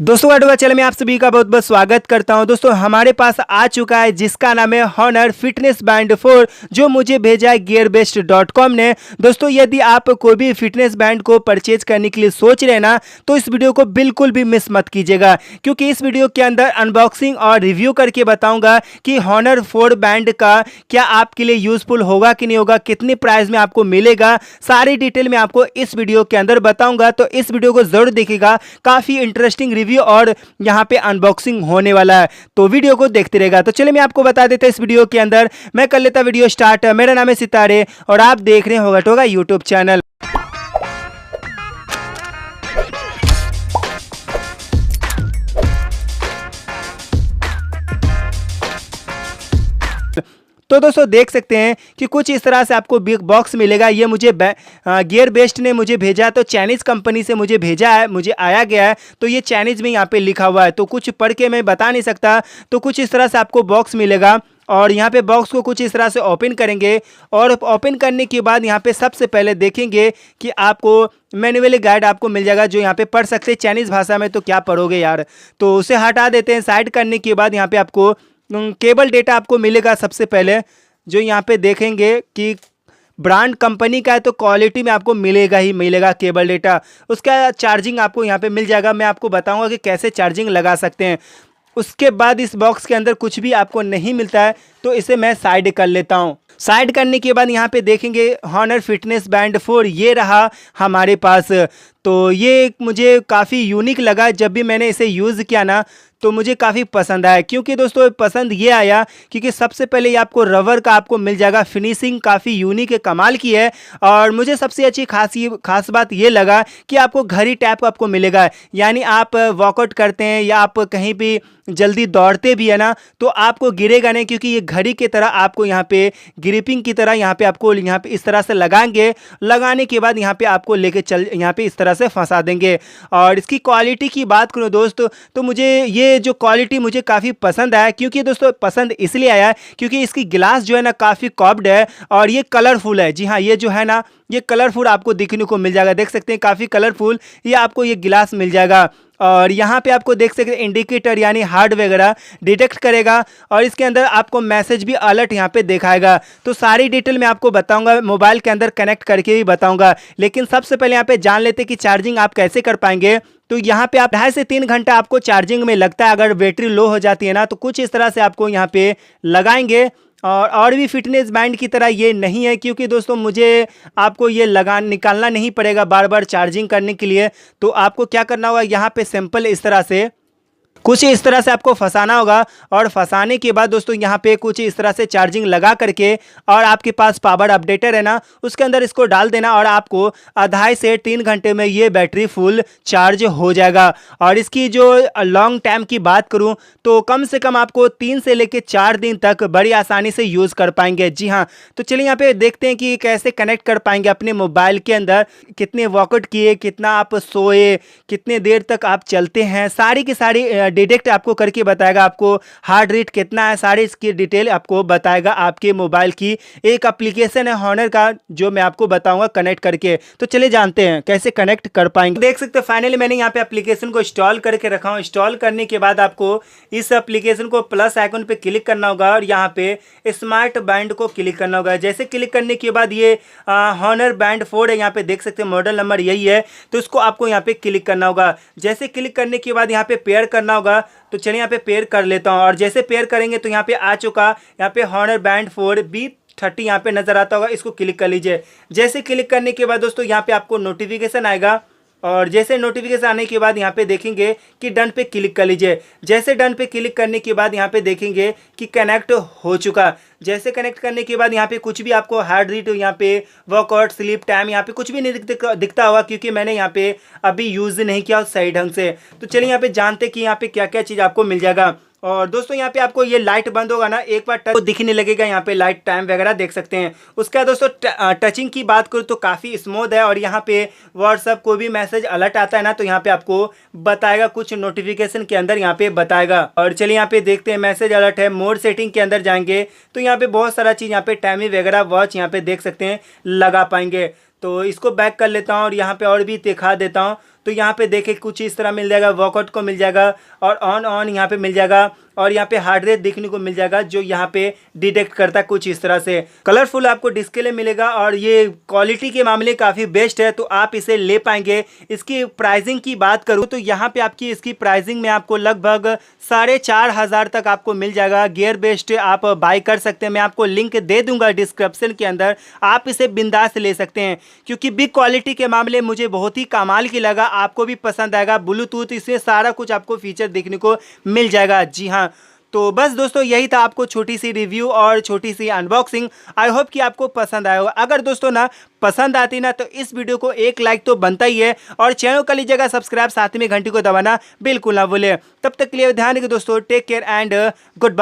दोस्तों एडवा चैनल में आप सभी का बहुत बहुत स्वागत करता हूं। दोस्तों हमारे पास आ चुका है जिसका नाम है हॉनर फिटनेस बैंड 4 जो मुझे भेजा है gearbest.com ने। दोस्तों यदि आप कोई भी फिटनेस बैंड को परचेज करने के लिए सोच रहे हैं ना तो इस वीडियो को बिल्कुल भी मिस मत कीजिएगा, क्योंकि इस वीडियो के अंदर अनबॉक्सिंग और रिव्यू करके बताऊंगा कि हॉनर 4 बैंड का क्या आपके लिए यूजफुल होगा कि नहीं होगा, कितनी प्राइस में आपको मिलेगा, सारी डिटेल में आपको इस वीडियो के अंदर बताऊंगा। तो इस वीडियो को जरूर देखिएगा, काफी इंटरेस्टिंग रिव्यू और यहां पे अनबॉक्सिंग होने वाला है, तो वीडियो को देखते रहेगा। तो चलिए मैं आपको बता देता इस वीडियो के अंदर, मैं कर लेता वीडियो स्टार्ट। मेरा नाम है सितारे और आप देख रहे हैं होगा टोगा यूट्यूब चैनल। तो दोस्तों देख सकते हैं कि कुछ इस तरह से आपको बिग बॉक्स मिलेगा। ये मुझे गियर बेस्ट ने मुझे भेजा, तो चाइनीज़ कंपनी से मुझे भेजा है, मुझे आया गया है। तो ये चाइनीज़ में यहाँ पे लिखा हुआ है, तो कुछ पढ़ के मैं बता नहीं सकता। तो कुछ इस तरह से आपको बॉक्स मिलेगा और यहाँ पे बॉक्स को कुछ इस तरह से ओपन करेंगे और ओपन करने के बाद यहाँ पे सबसे पहले देखेंगे कि आपको मैनुअली गाइड आपको मिल जाएगा, जो यहाँ पे पढ़ सकते हैं चाइनीज़ भाषा में। तो क्या पढ़ोगे यार, तो उसे हटा देते हैं। साइड करने के बाद यहाँ पे आपको केबल डेटा आपको मिलेगा। सबसे पहले जो यहाँ पे देखेंगे कि ब्रांड कंपनी का है तो क्वालिटी में आपको मिलेगा ही मिलेगा केबल डेटा। उसका चार्जिंग आपको यहाँ पे मिल जाएगा, मैं आपको बताऊंगा कि कैसे चार्जिंग लगा सकते हैं। उसके बाद इस बॉक्स के अंदर कुछ भी आपको नहीं मिलता है, तो इसे मैं साइड कर लेता हूँ। साइड करने के बाद यहाँ पे देखेंगे हॉनर फिटनेस बैंड 4 ये रहा हमारे पास। तो ये मुझे काफ़ी यूनिक लगा, जब भी मैंने इसे यूज़ किया ना तो मुझे काफ़ी पसंद आया। क्योंकि दोस्तों पसंद ये आया क्योंकि सबसे पहले ये आपको रबर का आपको मिल जाएगा, फिनिशिंग काफ़ी यूनिक है, कमाल की है। और मुझे सबसे अच्छी खास बात ये लगा कि आपको घड़ी टाइप आपको मिलेगा, यानी आप वर्कआउट करते हैं या आप कहीं भी जल्दी दौड़ते भी है ना तो आपको गिरेगा नहीं, क्योंकि ये घड़ी की तरह आपको यहाँ पे ग्रिपिंग की तरह यहाँ पे आपको यहाँ पे इस तरह से लगाएंगे। लगाने के बाद यहाँ पे आपको लेके चल यहाँ पे इस तरह से फंसा देंगे। और इसकी क्वालिटी की बात करूँ दोस्तों तो मुझे ये जो क्वालिटी मुझे काफ़ी पसंद आया। क्योंकि दोस्तों पसंद इसलिए आया क्योंकि इसकी गिलास जो है ना काफ़ी कर्व्ड है और ये कलरफुल है। जी हाँ, ये जो है ना ये कलरफुल आपको दिखने को मिल जाएगा। देख सकते हैं काफ़ी कलरफुल ये आपको ये गिलास मिल जाएगा। और यहाँ पे आपको देख सकते हैं इंडिकेटर यानी हार्ट वगैरह डिटेक्ट करेगा और इसके अंदर आपको मैसेज भी अलर्ट यहाँ पे दिखाएगा। तो सारी डिटेल मैं आपको बताऊंगा, मोबाइल के अंदर कनेक्ट करके भी बताऊंगा। लेकिन सबसे पहले यहाँ पे जान लेते कि चार्जिंग आप कैसे कर पाएंगे। तो यहाँ पे आप 2.5 से 3 घंटा आपको चार्जिंग में लगता है। अगर बैटरी लो हो जाती है ना तो कुछ इस तरह से आपको यहाँ पे लगाएंगे। और भी फिटनेस बैंड की तरह ये नहीं है, क्योंकि दोस्तों मुझे आपको ये निकालना नहीं पड़ेगा बार बार चार्जिंग करने के लिए। तो आपको क्या करना होगा, यहाँ पे सिंपल इस तरह से कुछ इस तरह से आपको फंसाना होगा और फंसाने के बाद दोस्तों यहाँ पे कुछ इस तरह से चार्जिंग लगा करके और आपके पास पावर अपडेटर है ना उसके अंदर इसको डाल देना और आपको 2.5 से 3 घंटे में ये बैटरी फुल चार्ज हो जाएगा। और इसकी जो लॉन्ग टाइम की बात करूँ तो कम से कम आपको 3 से लेकर 4 दिन तक बड़ी आसानी से यूज़ कर पाएंगे। जी हाँ, तो चलिए यहाँ पे देखते हैं कि कैसे कनेक्ट कर पाएंगे अपने मोबाइल के अंदर, कितने वर्कआउट किए, कितना आप सोए, कितने देर तक आप चलते हैं, सारी की सारी डिटेक्ट आपको करके बताएगा। आपको हार्ट रेट कितना है, सारी इसकी डिटेल आपको बताएगा। आपके मोबाइल की एक एप्लीकेशन है हॉनर का जो मैं आपको बताऊंगा कनेक्ट करके। तो चले जानते हैं कैसे कनेक्ट कर पाएंगे। देख सकते हैं फाइनली मैंने यहाँ पे एप्लीकेशन को इंस्टॉल करके रखा हूँ। इंस्टॉल करने के बाद आपको इस एप्लीकेशन को प्लस आइकन पे क्लिक करना होगा और यहाँ पे स्मार्ट बैंड को क्लिक करना होगा। जैसे क्लिक करने के बाद ये हॉनर बैंड 4 है, यहाँ पे देख सकते हैं मॉडल नंबर यही है। तो इसको आपको यहाँ पे क्लिक करना होगा। जैसे क्लिक करने के बाद यहाँ पे पेयर करना होगा। तो चलिए यहाँ पे पेयर कर लेता हूँ और जैसे पेयर करेंगे तो यहाँ पे आ चुका, यहाँ पे हॉनर बैंड 4 B30 यहाँ पे नजर आता होगा, इसको क्लिक कर लीजिए। जैसे क्लिक करने के बाद दोस्तों यहाँ पे आपको नोटिफिकेशन आएगा और जैसे नोटिफिकेशन आने के बाद यहाँ पे देखेंगे कि डन पे क्लिक कर लीजिए। जैसे डन पे क्लिक करने के बाद यहाँ पे देखेंगे कि कनेक्ट हो चुका। जैसे कनेक्ट करने के बाद यहाँ पे कुछ भी आपको हार्ट रेट, यहाँ पे वर्कआउट, स्लीप टाइम, यहाँ पे कुछ भी नहीं दिखता होगा, क्योंकि मैंने यहाँ पे अभी यूज़ नहीं किया सही ढंग से। तो चलिए यहाँ पे जानते कि यहाँ पे क्या क्या चीज़ आपको मिल जाएगा। और दोस्तों यहाँ पे आपको ये लाइट बंद होगा ना एक बार टच दिखने लगेगा, यहाँ पे लाइट टाइम वगैरह देख सकते हैं। उसके बाद दोस्तों टचिंग की बात करूँ तो काफ़ी स्मूथ है और यहाँ पे व्हाट्सअप कोई भी मैसेज अलर्ट आता है ना तो यहाँ पे आपको बताएगा, कुछ नोटिफिकेशन के अंदर यहाँ पे बताएगा। और चलिए यहाँ पे देखते हैं मैसेज अलर्ट है। मोड सेटिंग के अंदर जाएंगे तो यहाँ पे बहुत सारा चीज़, यहाँ पे टाइमिंग वगैरह वॉच यहाँ पे देख सकते हैं लगा पाएंगे। तो इसको बैक कर लेता हूँ और यहाँ पे और भी दिखा देता हूँ। तो यहाँ पे देखें कुछ इस तरह मिल जाएगा, वर्कआउट को मिल जाएगा और ऑन यहाँ पे मिल जाएगा और यहाँ पे हार्ट रेट देखने को मिल जाएगा जो यहाँ पे डिटेक्ट करता है कुछ इस तरह से। कलरफुल आपको डिस्प्ले मिलेगा और ये क्वालिटी के मामले काफ़ी बेस्ट है, तो आप इसे ले पाएंगे। इसकी प्राइसिंग की बात करूँ तो यहाँ पे आपकी इसकी प्राइसिंग में आपको लगभग 4,500 तक आपको मिल जाएगा। गियर बेस्ड आप बाय कर सकते हैं, मैं आपको लिंक दे दूंगा डिस्क्रिप्शन के अंदर, आप इसे बिंदास ले सकते हैं क्योंकि बिग क्वालिटी के मामले मुझे बहुत ही कमाल की लगा, आपको भी पसंद आएगा। ब्लूटूथ इसमें सारा कुछ आपको फीचर देखने को मिल जाएगा। जी हाँ, तो बस दोस्तों यही था आपको छोटी सी रिव्यू और छोटी सी अनबॉक्सिंग। आई होप कि आपको पसंद आया होगा। अगर दोस्तों ना पसंद आती ना तो इस वीडियो को एक लाइक तो बनता ही है और चैनल कर लीजिएगा सब्सक्राइब, साथ में घंटी को दबाना बिल्कुल ना भूलें। तब तक के लिए ध्यान रखिए दोस्तों, take care and good bye.